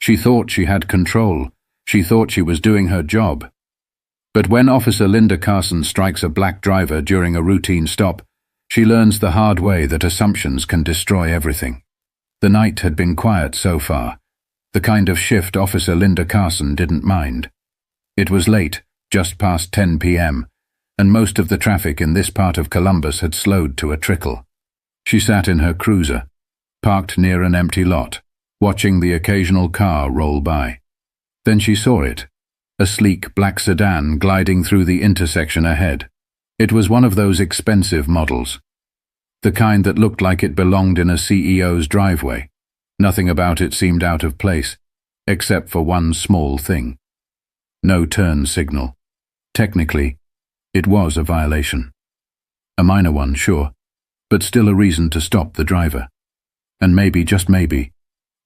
She thought she had control. She thought she was doing her job. But when Officer Linda Carson strikes a black driver during a routine stop, she learns the hard way that assumptions can destroy everything. The night had been quiet so far, the kind of shift Officer Linda Carson didn't mind. It was late, just past 10 p.m., and most of the traffic in this part of Columbus had slowed to a trickle. She sat in her cruiser, parked near an empty lot, watching the occasional car roll by. Then she saw it, a sleek black sedan gliding through the intersection ahead. It was one of those expensive models, the kind that looked like it belonged in a CEO's driveway. Nothing about it seemed out of place, except for one small thing. No turn signal. Technically, it was a violation. A minor one, sure, but still a reason to stop the driver. And maybe, just maybe,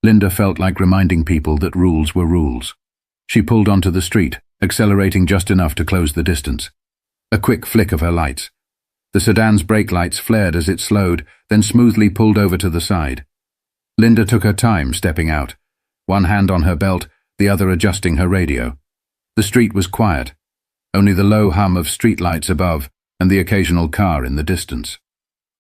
Linda felt like reminding people that rules were rules. She pulled onto the street, accelerating just enough to close the distance. A quick flick of her lights. The sedan's brake lights flared as it slowed, then smoothly pulled over to the side. Linda took her time stepping out, one hand on her belt, the other adjusting her radio. The street was quiet, only the low hum of streetlights above and the occasional car in the distance.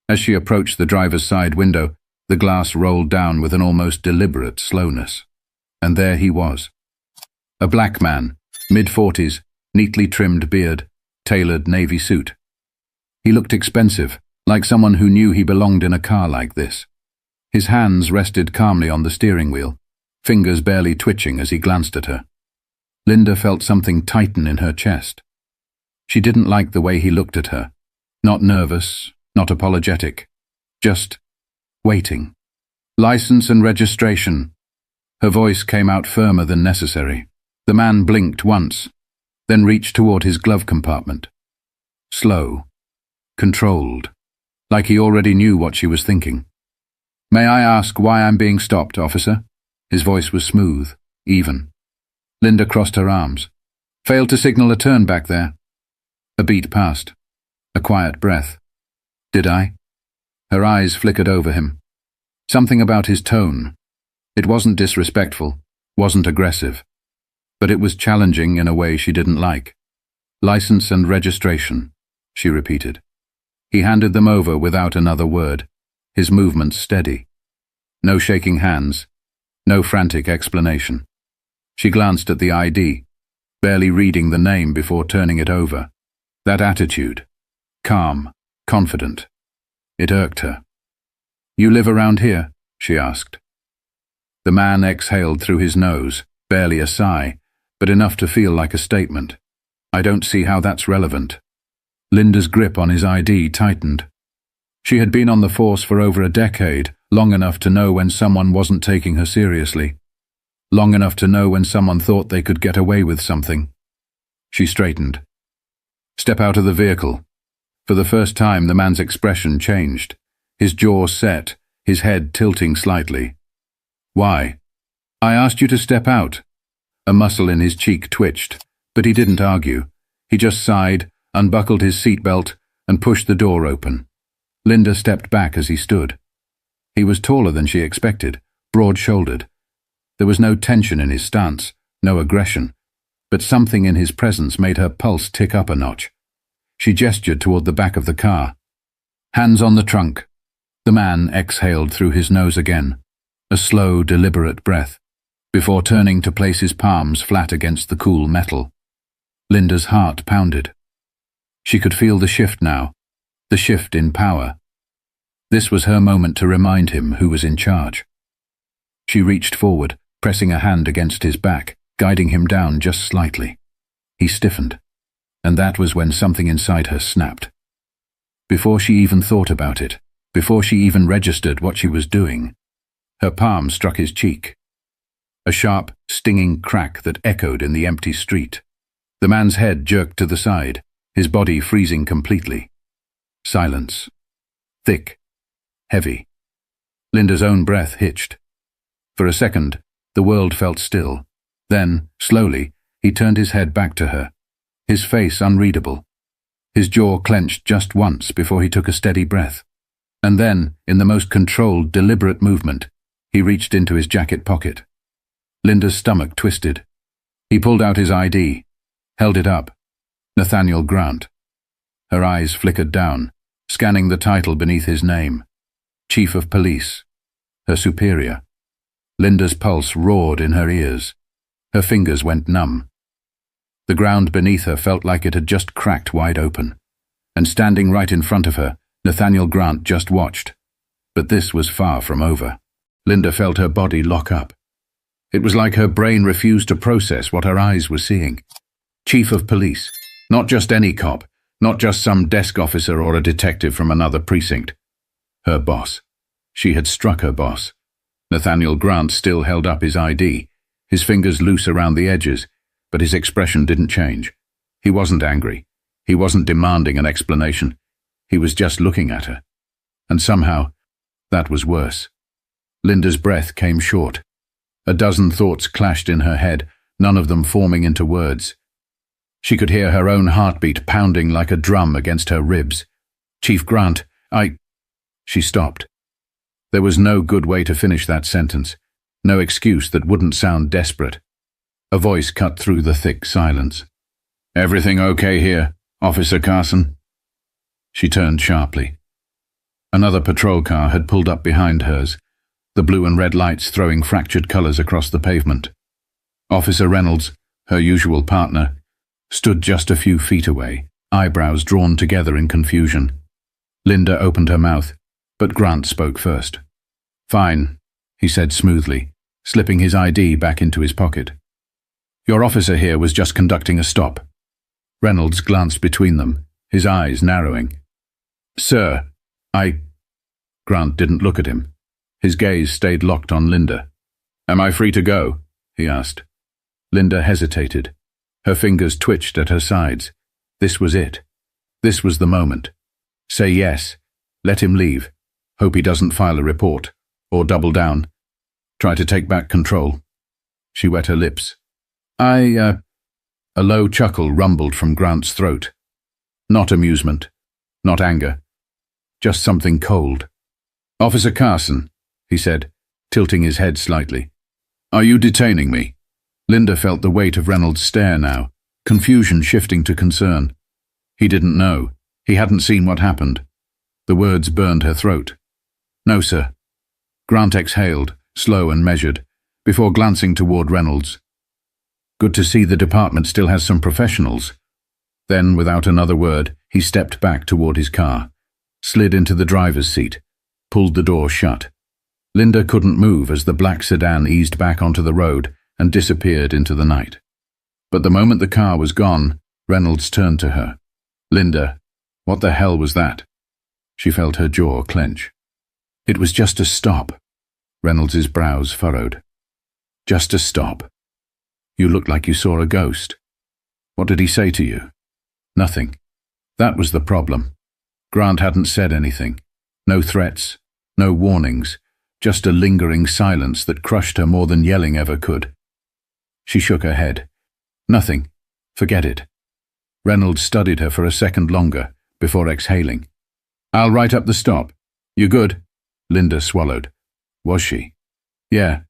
As she approached the driver's side window, the glass rolled down with an almost deliberate slowness. And there he was. A black man, mid-40s, neatly trimmed beard, tailored navy suit. He looked expensive, like someone who knew he belonged in a car like this. His hands rested calmly on the steering wheel, fingers barely twitching as he glanced at her. Linda felt something tighten in her chest. She didn't like the way he looked at her. Not nervous, not apologetic, just waiting. License and registration. Her voice came out firmer than necessary. The man blinked once, then reached toward his glove compartment. Slow, controlled, like he already knew what she was thinking. "May I ask why I'm being stopped, officer?" His voice was smooth, even. Linda crossed her arms. "Failed to signal a turn back there." A beat passed. A quiet breath. "Did I?" Her eyes flickered over him. Something about his tone. It wasn't disrespectful, wasn't aggressive, but it was challenging in a way she didn't like. "License and registration," she repeated. He handed them over without another word, his movements steady. No shaking hands, no frantic explanation. She glanced at the ID, barely reading the name before turning it over. That attitude, calm, confident. It irked her. "You live around here?" she asked. The man exhaled through his nose, barely a sigh, but enough to feel like a statement. "I don't see how that's relevant." Linda's grip on his ID tightened. She had been on the force for over a decade, long enough to know when someone wasn't taking her seriously. Long enough to know when someone thought they could get away with something. She straightened. "Step out of the vehicle." For the first time, the man's expression changed. His jaw set, his head tilting slightly. "Why?" "I asked you to step out." A muscle in his cheek twitched, but he didn't argue. He just sighed, unbuckled his seatbelt, and pushed the door open. Linda stepped back as he stood. He was taller than she expected, broad-shouldered. There was no tension in his stance, no aggression, but something in his presence made her pulse tick up a notch. She gestured toward the back of the car. "Hands on the trunk." The man exhaled through his nose again, a slow, deliberate breath, before turning to place his palms flat against the cool metal. Linda's heart pounded. She could feel the shift now, the shift in power. This was her moment to remind him who was in charge. She reached forward, pressing a hand against his back, guiding him down just slightly. He stiffened, and that was when something inside her snapped. Before she even thought about it, before she even registered what she was doing, her palm struck his cheek. A sharp, stinging crack that echoed in the empty street. The man's head jerked to the side, his body freezing completely. Silence. Thick. Heavy. Linda's own breath hitched. For a second, the world felt still. Then, slowly, he turned his head back to her, his face unreadable. His jaw clenched just once before he took a steady breath. And then, in the most controlled, deliberate movement, he reached into his jacket pocket. Linda's stomach twisted. He pulled out his ID, held it up. Nathaniel Grant. Her eyes flickered down, scanning the title beneath his name. Chief of Police. Her superior. Linda's pulse roared in her ears. Her fingers went numb. The ground beneath her felt like it had just cracked wide open. And standing right in front of her, Nathaniel Grant just watched. But this was far from over. Linda felt her body lock up. It was like her brain refused to process what her eyes were seeing. Chief of Police. Not just any cop, not just some desk officer or a detective from another precinct. Her boss. She had struck her boss. Nathaniel Grant still held up his ID, his fingers loose around the edges, but his expression didn't change. He wasn't angry. He wasn't demanding an explanation. He was just looking at her. And somehow, that was worse. Linda's breath came short. A dozen thoughts clashed in her head, none of them forming into words. She could hear her own heartbeat pounding like a drum against her ribs. Chief Grant, She stopped. There was no good way to finish that sentence, no excuse that wouldn't sound desperate. A voice cut through the thick silence. "Everything okay here, Officer Carson?" She turned sharply. Another patrol car had pulled up behind hers, the blue and red lights throwing fractured colors across the pavement. Officer Reynolds, her usual partner, stood just a few feet away, eyebrows drawn together in confusion. Linda opened her mouth, but Grant spoke first. "Fine," he said smoothly, slipping his ID back into his pocket. "Your officer here was just conducting a stop." Reynolds glanced between them, his eyes narrowing. "Sir, Grant didn't look at him. His gaze stayed locked on Linda. "Am I free to go?" he asked. Linda hesitated. Her fingers twitched at her sides. This was it. This was the moment. Say yes. Let him leave. Hope he doesn't file a report. Or double down. Try to take back control. She wet her lips. A low chuckle rumbled from Grant's throat. Not amusement. Not anger. Just something cold. "Officer Carson," he said, tilting his head slightly. "Are you detaining me?" Linda felt the weight of Reynolds' stare now, confusion shifting to concern. He didn't know. He hadn't seen what happened. The words burned her throat. "No, sir." Grant exhaled, slow and measured, before glancing toward Reynolds. "Good to see the department still has some professionals." Then, without another word, he stepped back toward his car, slid into the driver's seat, pulled the door shut. Linda couldn't move as the black sedan eased back onto the road and disappeared into the night. But the moment the car was gone, Reynolds turned to her. "Linda, what the hell was that?" She felt her jaw clench. "It was just a stop." Reynolds's brows furrowed. "Just a stop. You looked like you saw a ghost. What did he say to you?" "Nothing." That was the problem. Grant hadn't said anything. No threats, no warnings, just a lingering silence that crushed her more than yelling ever could. She shook her head. "Nothing. Forget it." Reynolds studied her for a second longer, before exhaling. "I'll write up the stop. You good?" Linda swallowed. Was she? "Yeah."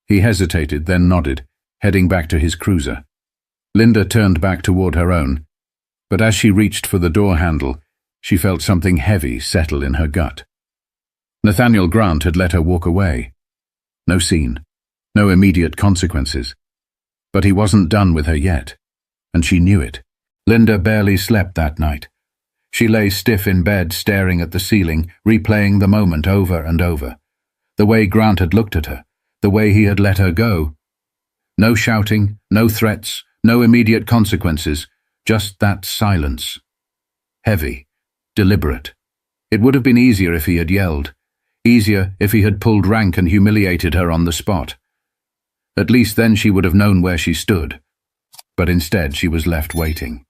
He hesitated, then nodded, heading back to his cruiser. Linda turned back toward her own, but as she reached for the door handle, she felt something heavy settle in her gut. Nathaniel Grant had let her walk away. No scene, no immediate consequences. But he wasn't done with her yet, and she knew it. Linda barely slept that night. She lay stiff in bed, staring at the ceiling, replaying the moment over and over. The way Grant had looked at her, the way he had let her go. No shouting, no threats, no immediate consequences, just that silence. Heavy, deliberate. It would have been easier if he had yelled. Easier if he had pulled rank and humiliated her on the spot. At least then she would have known where she stood. But instead she was left waiting.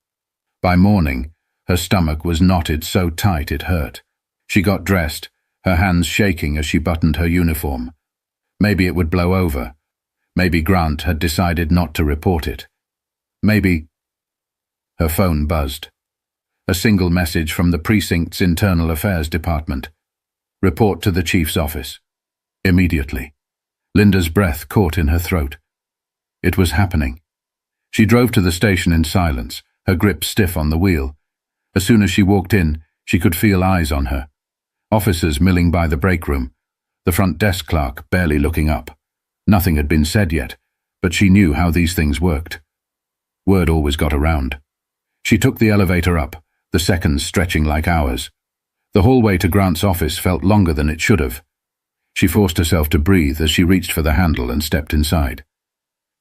By morning, her stomach was knotted so tight it hurt. She got dressed, her hands shaking as she buttoned her uniform. Maybe it would blow over. Maybe Grant had decided not to report it. Maybe... Her phone buzzed. A single message from the precinct's Internal Affairs Department. "Report to the chief's office. Immediately." Linda's breath caught in her throat. It was happening. She drove to the station in silence, her grip stiff on the wheel. As soon as she walked in, she could feel eyes on her. Officers milling by the break room, the front desk clerk barely looking up. Nothing had been said yet, but she knew how these things worked. Word always got around. She took the elevator up, the seconds stretching like hours. The hallway to Grant's office felt longer than it should have. She forced herself to breathe as she reached for the handle and stepped inside.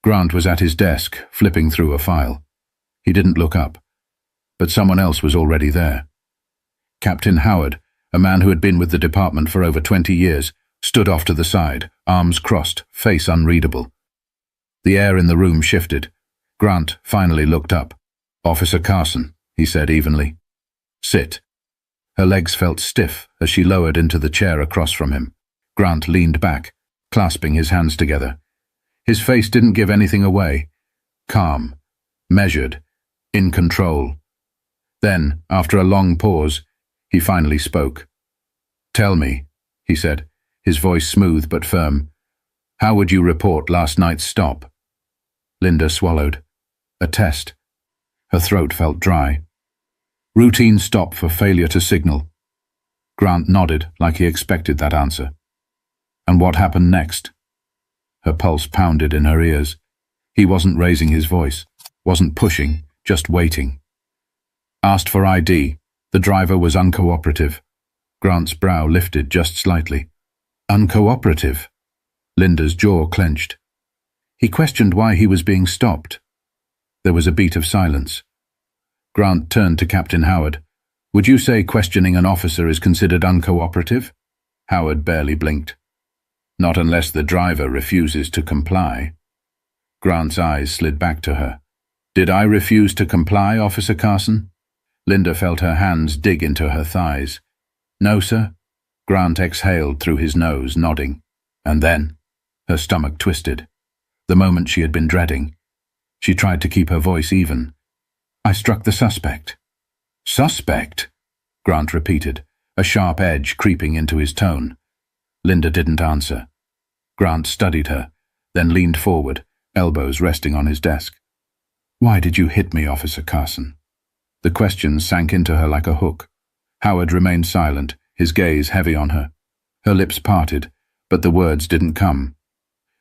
Grant was at his desk, flipping through a file. He didn't look up, but someone else was already there. Captain Howard, a man who had been with the department for over 20 years, stood off to the side, arms crossed, face unreadable. The air in the room shifted. Grant finally looked up. "Officer Carson," he said evenly. "Sit." Her legs felt stiff as she lowered into the chair across from him. Grant leaned back, clasping his hands together. His face didn't give anything away. Calm, measured, in control. Then, after a long pause, he finally spoke. "Tell me," he said, his voice smooth but firm. "How would you report last night's stop?" Linda swallowed. A test. Her throat felt dry. "Routine stop for failure to signal." Grant nodded like he expected that answer. "And what happened next?" Her pulse pounded in her ears. He wasn't raising his voice, wasn't pushing, just waiting. "Asked for ID. The driver was uncooperative." Grant's brow lifted just slightly. Uncooperative? Linda's jaw clenched. He questioned why he was being stopped. There was a beat of silence. Grant turned to Captain Howard. "Would you say questioning an officer is considered uncooperative?" Howard barely blinked. "Not unless the driver refuses to comply." Grant's eyes slid back to her. "Did I refuse to comply, Officer Carson?" Linda felt her hands dig into her thighs. "No, sir." Grant exhaled through his nose, nodding. And then, her stomach twisted. The moment she had been dreading. She tried to keep her voice even. "I struck the suspect." "Suspect?" Grant repeated, a sharp edge creeping into his tone. Linda didn't answer. Grant studied her, then leaned forward, elbows resting on his desk. "Why did you hit me, Officer Carson?" The question sank into her like a hook. Howard remained silent, his gaze heavy on her. Her lips parted, but the words didn't come.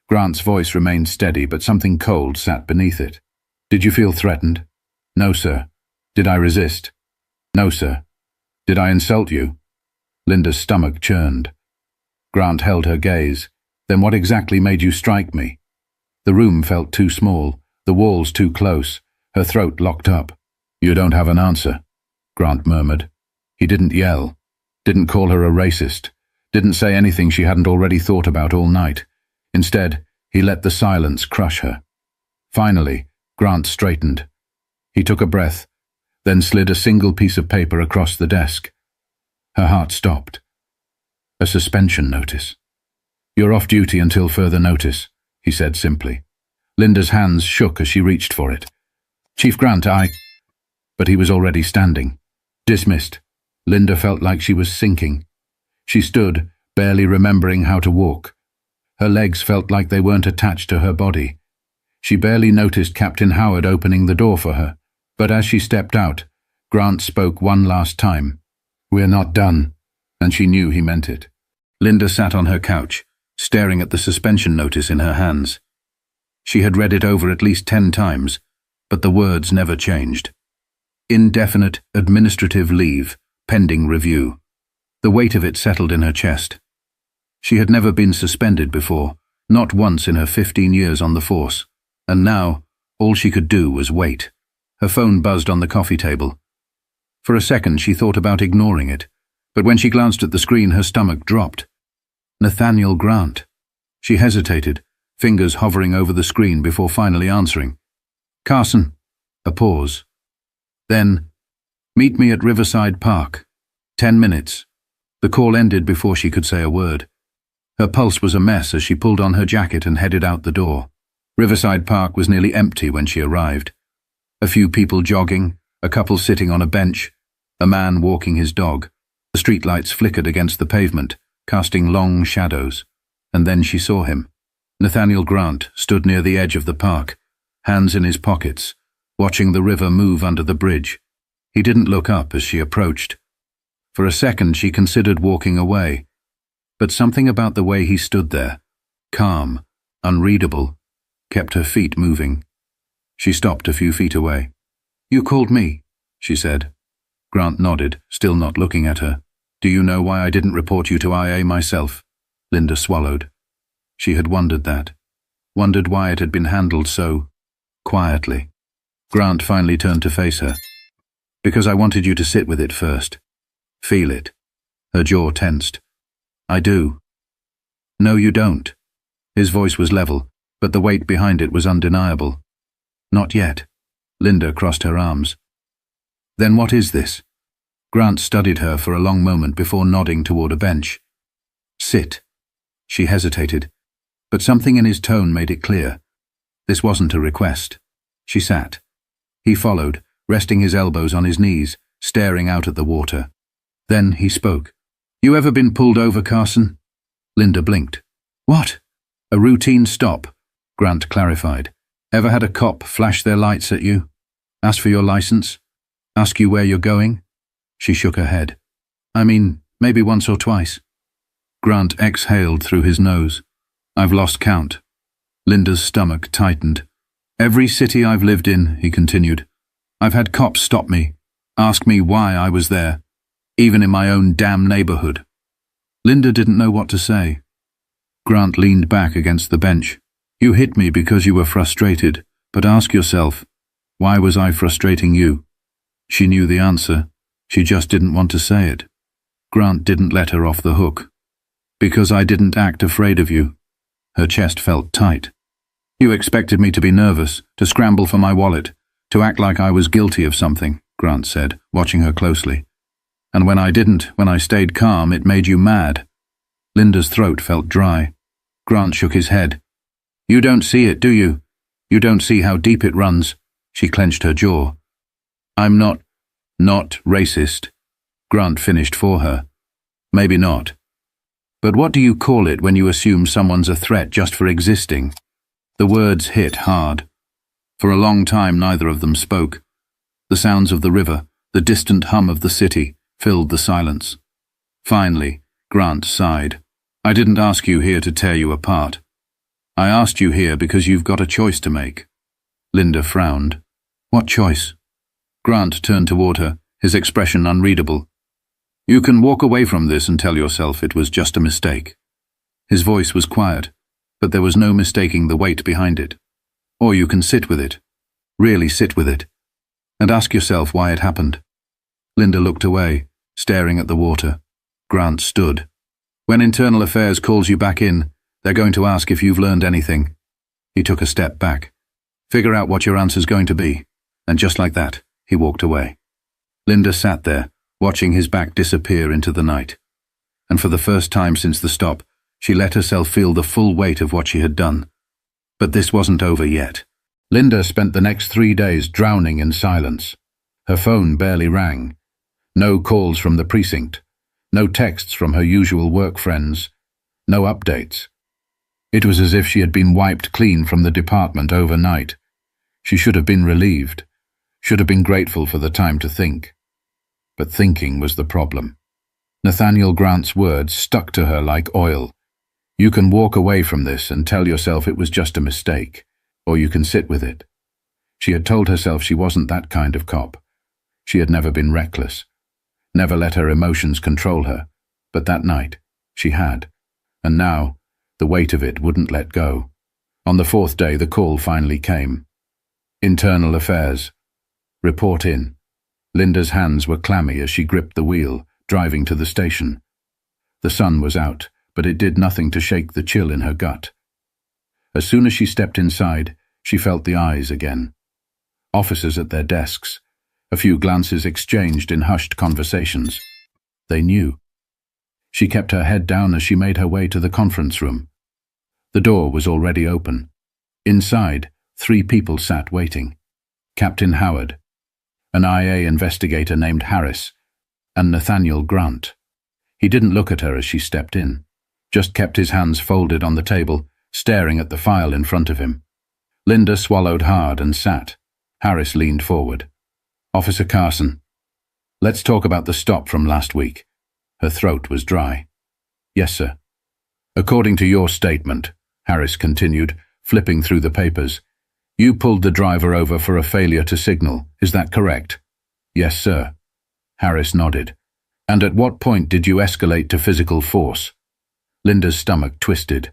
Grant's voice remained steady, but something cold sat beneath it. "Did you feel threatened?" "No, sir." "Did I resist?" "No, sir." "Did I insult you?" Linda's stomach churned. Grant held her gaze. "Then what exactly made you strike me?" The room felt too small, the walls too close, her throat locked up. "You don't have an answer," Grant murmured. He didn't yell, didn't call her a racist, didn't say anything she hadn't already thought about all night. Instead, he let the silence crush her. Finally, Grant straightened. He took a breath, then slid a single piece of paper across the desk. Her heart stopped. A suspension notice. "You're off duty until further notice," he said simply. Linda's hands shook as she reached for it. "Chief Grant, But he was already standing. Dismissed. Linda felt like she was sinking. She stood, barely remembering how to walk. Her legs felt like they weren't attached to her body. She barely noticed Captain Howard opening the door for her, but as she stepped out, Grant spoke one last time. "We're not done," and she knew he meant it. Linda sat on her couch, staring at the suspension notice in her hands. She had read it over at least 10 times, but the words never changed. Indefinite administrative leave, pending review. The weight of it settled in her chest. She had never been suspended before, not once in her 15 years on the force, and now all she could do was wait. Her phone buzzed on the coffee table. For a second she thought about ignoring it, but when she glanced at the screen her stomach dropped. Nathaniel Grant. She hesitated, fingers hovering over the screen before finally answering. "Carson." A pause. Then, "Meet me at Riverside Park. 10 minutes." The call ended before she could say a word. Her pulse was a mess as she pulled on her jacket and headed out the door. Riverside Park was nearly empty when she arrived. A few people jogging, a couple sitting on a bench, a man walking his dog. The streetlights flickered against the pavement, casting long shadows. And then she saw him. Nathaniel Grant stood near the edge of the park, hands in his pockets, watching the river move under the bridge. He didn't look up as she approached. For a second she considered walking away, but something about the way he stood there, calm, unreadable, kept her feet moving. She stopped a few feet away. "You called me," she said. Grant nodded, still not looking at her. "Do you know why I didn't report you to IA myself?" Linda swallowed. She had wondered that. Wondered why it had been handled so quietly. Grant finally turned to face her. "Because I wanted you to sit with it first. Feel it." Her jaw tensed. "I do." "No, you don't." His voice was level, but the weight behind it was undeniable. "Not yet." Linda crossed her arms. "Then what is this?" Grant studied her for a long moment before nodding toward a bench. "Sit." She hesitated, but something in his tone made it clear. This wasn't a request. She sat. He followed, resting his elbows on his knees, staring out at the water. Then he spoke. "You ever been pulled over, Carson?" Linda blinked. "What?" "A routine stop," Grant clarified. "Ever had a cop flash their lights at you? Ask for your license? Ask you where you're going?" She shook her head. "I mean, maybe once or twice." Grant exhaled through his nose. "I've lost count." Linda's stomach tightened. "Every city I've lived in," he continued, "I've had cops stop me, ask me why I was there, even in my own damn neighborhood." Linda didn't know what to say. Grant leaned back against the bench. "You hit me because you were frustrated, but ask yourself, why was I frustrating you?" She knew the answer. She just didn't want to say it. Grant didn't let her off the hook. "Because I didn't act afraid of you." Her chest felt tight. "You expected me to be nervous, to scramble for my wallet, to act like I was guilty of something," Grant said, watching her closely. "And when I didn't, when I stayed calm, it made you mad." Linda's throat felt dry. Grant shook his head. "You don't see it, do you? You don't see how deep it runs." She clenched her jaw. "I'm not racist," Grant finished for her. "Maybe not. But what do you call it when you assume someone's a threat just for existing?" The words hit hard. For a long time neither of them spoke. The sounds of the river, the distant hum of the city, filled the silence. Finally, Grant sighed. "I didn't ask you here to tear you apart. I asked you here because you've got a choice to make." Linda frowned. "What choice?" Grant turned toward her, his expression unreadable. "You can walk away from this and tell yourself it was just a mistake." His voice was quiet, but there was no mistaking the weight behind it. "Or you can sit with it, really sit with it, and ask yourself why it happened." Linda looked away, staring at the water. Grant stood. "When Internal Affairs calls you back in, they're going to ask if you've learned anything." He took a step back. "Figure out what your answer's going to be." And just like that, he walked away. Linda sat there, watching his back disappear into the night. And for the first time since the stop, she let herself feel the full weight of what she had done. But this wasn't over yet. Linda spent the next 3 days drowning in silence. Her phone barely rang. No calls from the precinct. No texts from her usual work friends. No updates. It was as if she had been wiped clean from the department overnight. She should have been relieved. Should have been grateful for the time to think. But thinking was the problem. Nathaniel Grant's words stuck to her like oil. "You can walk away from this and tell yourself it was just a mistake, or you can sit with it." She had told herself she wasn't that kind of cop. She had never been reckless, never let her emotions control her, but that night, she had. And now, the weight of it wouldn't let go. On the 4th day, the call finally came. Internal Affairs. Report in. Linda's hands were clammy as she gripped the wheel, driving to the station. The sun was out, but it did nothing to shake the chill in her gut. As soon as she stepped inside, she felt the eyes again. Officers at their desks, a few glances exchanged in hushed conversations. They knew. She kept her head down as she made her way to the conference room. The door was already open. Inside, 3 people sat waiting. Captain Howard, an IA investigator named Harris, and Nathaniel Grant. He didn't look at her as she stepped in, just kept his hands folded on the table staring at the file in front of him. Linda swallowed hard and sat. Harris leaned forward. "Officer Carson, let's talk about the stop from last week." Her throat was dry. "Yes, sir." "According to your statement," Harris continued, flipping through the papers, "you pulled the driver over for a failure to signal, is that correct?" "Yes, sir." Harris nodded. "And at what point did you escalate to physical force?" Linda's stomach twisted.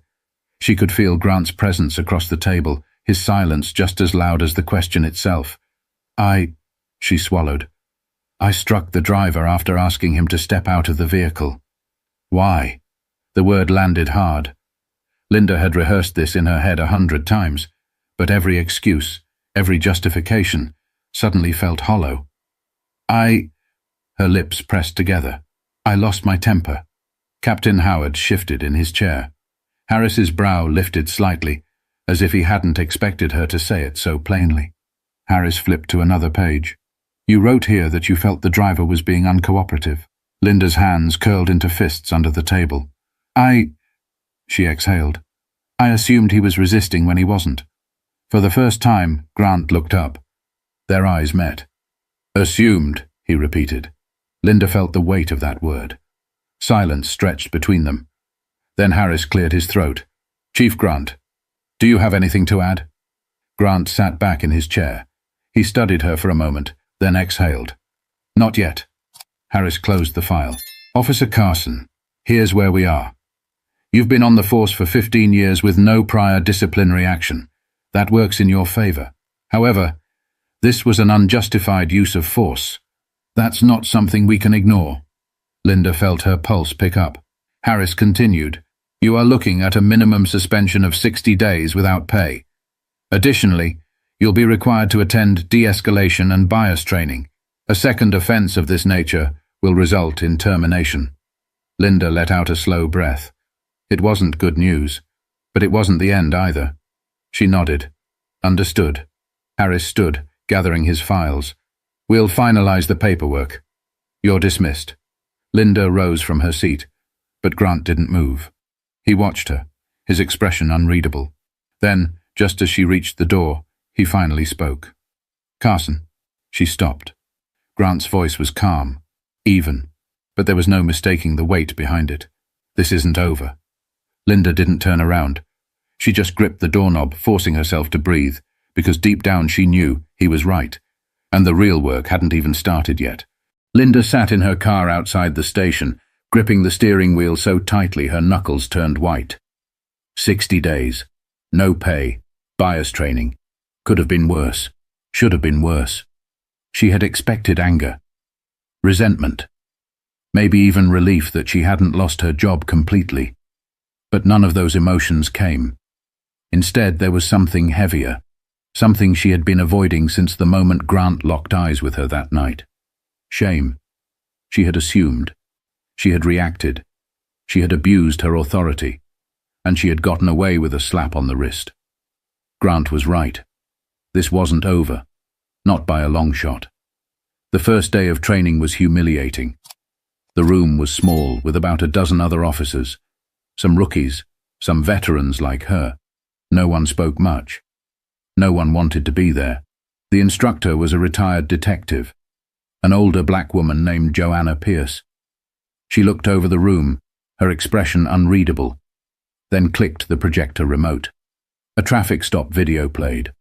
She could feel Grant's presence across the table, his silence just as loud as the question itself. She swallowed. "I struck the driver after asking him to step out of the vehicle." "Why?" The word landed hard. Linda had rehearsed this in her head 100 times, but every excuse, every justification, suddenly felt hollow. Her lips pressed together. "I lost my temper." Captain Howard shifted in his chair. Harris's brow lifted slightly, as if he hadn't expected her to say it so plainly. Harris flipped to another page. "You wrote here that you felt the driver was being uncooperative." Linda's hands curled into fists under the table. She exhaled. "I assumed he was resisting when he wasn't." For the first time, Grant looked up. Their eyes met. "Assumed," he repeated. Linda felt the weight of that word. Silence stretched between them. Then Harris cleared his throat. "Chief Grant, do you have anything to add?" Grant sat back in his chair. He studied her for a moment, then exhaled. "Not yet." Harris closed the file. "Officer Carson, here's where we are. You've been on the force for 15 years with no prior disciplinary action. That works in your favor. However, this was an unjustified use of force. That's not something we can ignore." Linda felt her pulse pick up. Harris continued, "You are looking at a minimum suspension of 60 days without pay. Additionally, you'll be required to attend de-escalation and bias training. A second offense of this nature will result in termination." Linda let out a slow breath. It wasn't good news, but it wasn't the end either. She nodded. "Understood." Harris stood, gathering his files. "We'll finalize the paperwork. You're dismissed." Linda rose from her seat, but Grant didn't move. He watched her, his expression unreadable. Then, just as she reached the door, he finally spoke. "Carson." She stopped. Grant's voice was calm, even, but there was no mistaking the weight behind it. "This isn't over." Linda didn't turn around. She just gripped the doorknob, forcing herself to breathe, because deep down she knew he was right, and the real work hadn't even started yet. Linda sat in her car outside the station, gripping the steering wheel so tightly her knuckles turned white. 60 days. No pay. Bias training. Could have been worse. Should have been worse. She had expected anger. Resentment. Maybe even relief that she hadn't lost her job completely. But none of those emotions came. Instead, there was something heavier, something she had been avoiding since the moment Grant locked eyes with her that night. Shame. She had assumed. She had reacted. She had abused her authority. And she had gotten away with a slap on the wrist. Grant was right. This wasn't over. Not by a long shot. The first day of training was humiliating. The room was small, with about a dozen other officers. Some rookies, some veterans like her. No one spoke much. No one wanted to be there. The instructor was a retired detective, an older black woman named Joanna Pierce. She looked over the room, her expression unreadable, then clicked the projector remote. A traffic stop video played.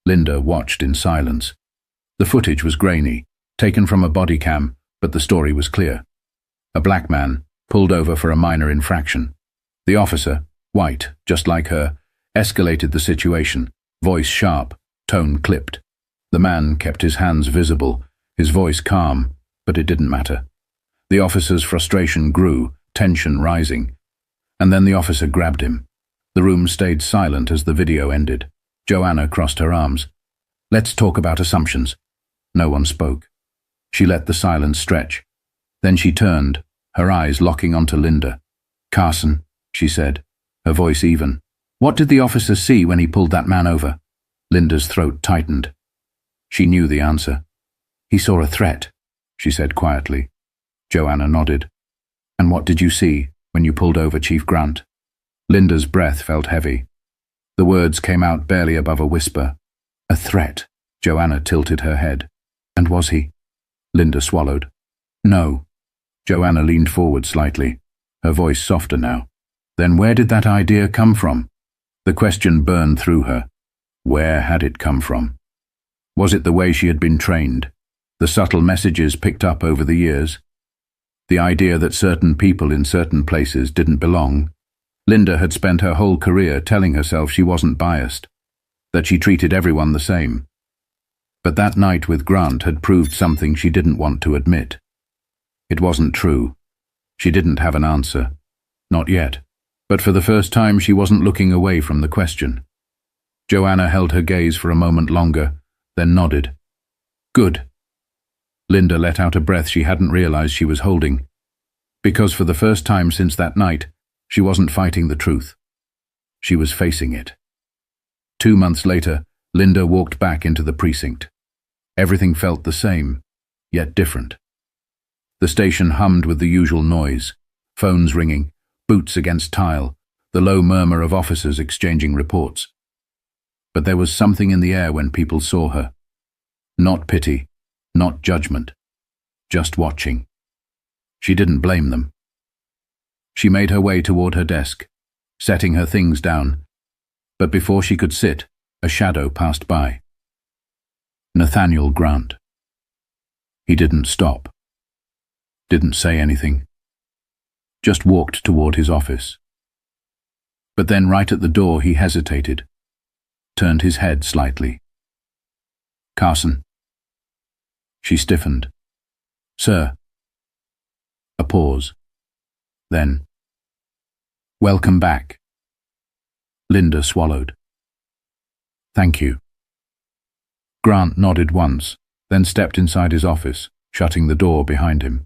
Linda watched in silence. The footage was grainy, taken from a body cam, but the story was clear. A black man, pulled over for a minor infraction. The officer, white, just like her, escalated the situation, voice sharp, tone clipped. The man kept his hands visible, his voice calm, but it didn't matter. The officer's frustration grew, tension rising. And then the officer grabbed him. The room stayed silent as the video ended. Joanna crossed her arms. "Let's talk about assumptions." No one spoke. She let the silence stretch. Then she turned, her eyes locking onto Linda. "Carson," she said, her voice even. "What did the officer see when he pulled that man over?" Linda's throat tightened. She knew the answer. "He saw a threat," she said quietly. Joanna nodded. "And what did you see when you pulled over Chief Grant?" Linda's breath felt heavy. The words came out barely above a whisper. A threat. Joanna tilted her head. And was he? Linda swallowed. No. Joanna leaned forward slightly, her voice softer now. Then where did that idea come from? The question burned through her. Where had it come from? Was it the way she had been trained? The subtle messages picked up over the years? The idea that certain people in certain places didn't belong? Linda had spent her whole career telling herself she wasn't biased, that she treated everyone the same. But that night with Grant had proved something she didn't want to admit. It wasn't true. She didn't have an answer. Not yet. But for the first time she wasn't looking away from the question. Joanna held her gaze for a moment longer, then nodded. Good. Linda let out a breath she hadn't realized she was holding. Because for the first time since that night, she wasn't fighting the truth. She was facing it. 2 months later, Linda walked back into the precinct. Everything felt the same, yet different. The station hummed with the usual noise, phones ringing, boots against tile, the low murmur of officers exchanging reports. But there was something in the air when people saw her. Not pity, not judgment, just watching. She didn't blame them. She made her way toward her desk, setting her things down, but before she could sit, a shadow passed by. Nathaniel Grant. He didn't stop. Didn't say anything. Just walked toward his office. But then right at the door he hesitated, turned his head slightly. Carson. She stiffened. Sir. A pause. Then, welcome back. Linda swallowed. Thank you. Grant nodded once, then stepped inside his office, shutting the door behind him.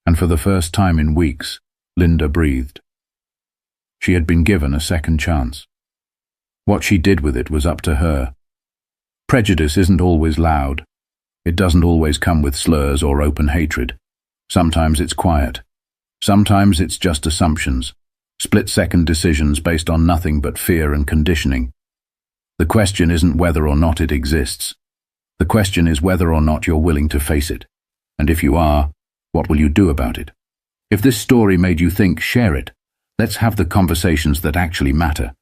And for the first time in weeks, Linda breathed. She had been given a second chance. What she did with it was up to her. Prejudice isn't always loud. It doesn't always come with slurs or open hatred. Sometimes it's quiet. Sometimes it's just assumptions, split-second decisions based on nothing but fear and conditioning. The question isn't whether or not it exists. The question is whether or not you're willing to face it. And if you are, what will you do about it? If this story made you think, share it. Let's have the conversations that actually matter.